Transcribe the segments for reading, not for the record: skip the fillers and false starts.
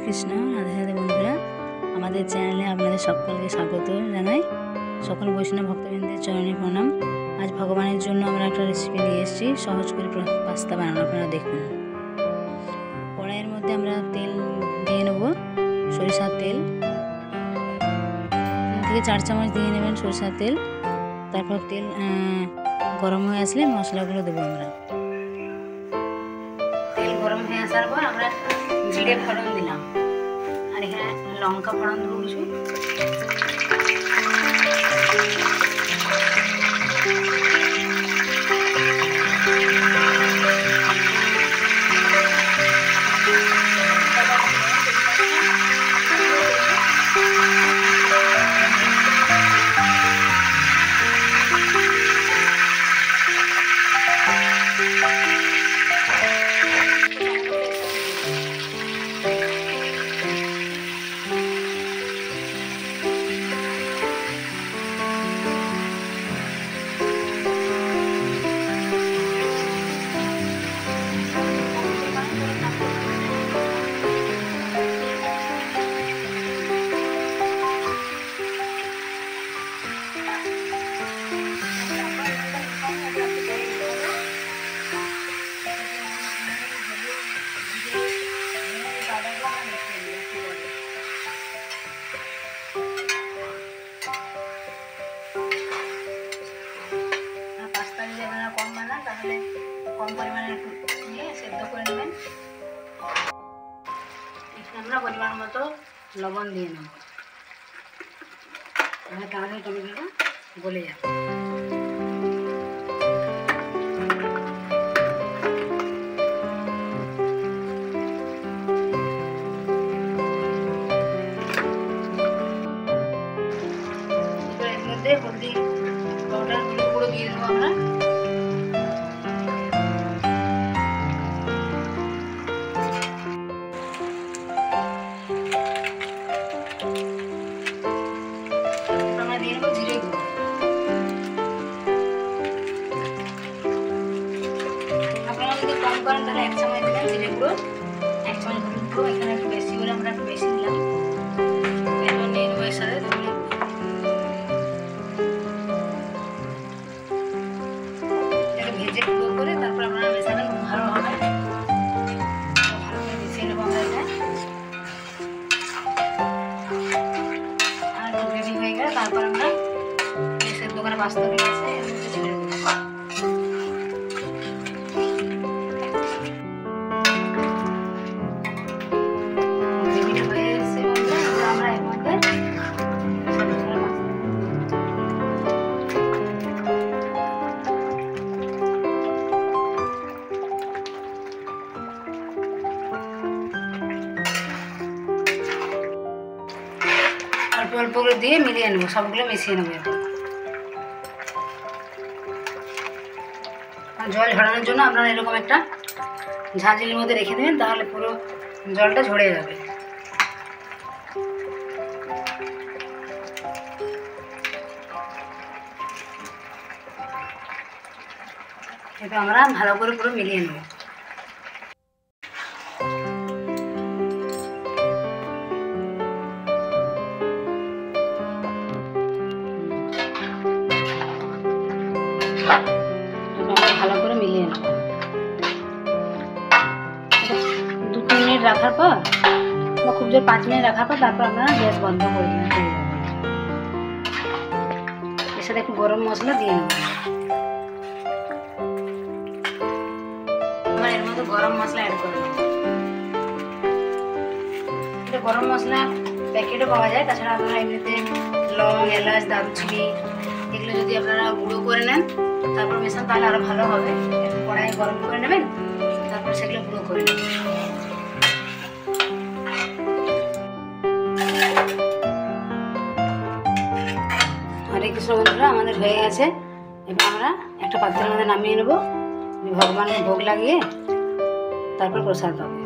কৃষ্ণ। রাধে রাধে বন্ধুরা, আমাদের চ্যানেলে আপনাদের সকলকে স্বাগত জানাই। সকল বৈষ্ণব ভক্তবৃন্দের চরণে প্রণাম। আজ ভগবানের জন্য আমরা একটা রেসিপি নিয়ে এসেছি, সহজ করে পাস্তা বানানো। আপনারা দেখুন। কড়াইয়ের মধ্যে আমরা তেল দিয়ে নেব, সরিষার তেল 3 থেকে 4 চামচ দিয়ে নেবেন সরিষার তেল। তারপর তেল গরম হয়ে আসলে মশলাগুলো দেবো আমরা। তেল গরম হয়ে আসার পর আমরা জিরে ফোড়ন দিলাম, আর এখানে লঙ্কা ফোড়ন দেবো কিছু। তাহলে কম পরিমাণে নিয়ে সেদ্ধ করে নেবেন। এখানে আমরা পরিমাণ মতো লবণ দিয়ে নেব, তাহলে টমেটোটা গলে যাবে। এর মধ্যে হলদি পাউডার গুঁড়ো দিয়ে দেবো আমরা। আপনারা যদি কম করেন তাহলে 1 চামচ দিবেন জিরে গুঁড়ো, 1 চামচ হলুদ গুঁড়ো। এখানে একটু বেশি হলে আমরা একটু বেশি দিলাম। এরপর নিয়ে নেবো এর সাথে ধনে ভেজে গুঁড়ো করে তারপর আপনারা মেশাবেন ভালোভাবে। ভালোভাবে মিশিয়ে নেবো আমরা এটা। আর গ্রেভি হয়ে গেলে তারপর আমরা সেদ্ধ করা পাস্তাগুলো আছে এর মধ্যে ছেড়ে দেবো। অল্প অল্প করে দিয়ে মিলিয়ে নেবো, সবগুলো মিশিয়ে নেবো। জল ঝরানোর জন্য আপনারা এরকম একটা ঝাঁঝরির মধ্যে রেখে দেবেন, তাহলে পুরো জলটা ঝরে যাবে। এটা আমরা ভালো করে পুরো মিলিয়ে নেব। ভালো করে মিলিয়ে নেব। 2-3 মিনিট রাখার পর বা খুব জোর 5 মিনিট রাখার পর তারপর আপনারা গ্যাস বন্ধ করে দেবেন। এর সাথে একটু গরম মশলা দিয়ে নেব। এবার এর মধ্যে গরম মশলা অ্যাড করে দেবো। এটা গরম মশলা প্যাকেটও পাওয়া যায়, তাছাড়া আপনারা এমনিতে লং, এলাচ, দারুচিনি এগুলো যদি আপনারা গুঁড়ো করে নেন তারপর মেশান তাহলে আরো ভালো হবে। কড়াই গরম করে নেবেন, তারপর সেগুলো গুঁড়ো করে নেবেন। হরে কৃষ্ণ বন্ধুরা, আমাদের হয়ে গেছে। এবার আমরা একটা পাত্রের মধ্যে নামিয়ে নেব, ভগবানের ভোগ লাগিয়ে তারপর প্রসাদ হবে।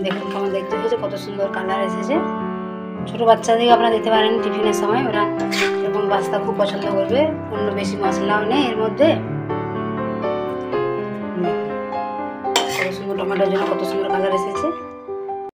দেখুন কেমন দেখতে হয়েছে, কত সুন্দর কালার এসেছে। ছোট বাচ্চাদেরকে আপনারা দিতে পারেন টিফিনের সময়, ওরা এরকম পাস্তা খুব পছন্দ করবে। অন্য বেশি মশলাও নেই এর মধ্যে। সুন্দর টমেটোর জন্য কত সুন্দর কালার এসেছে।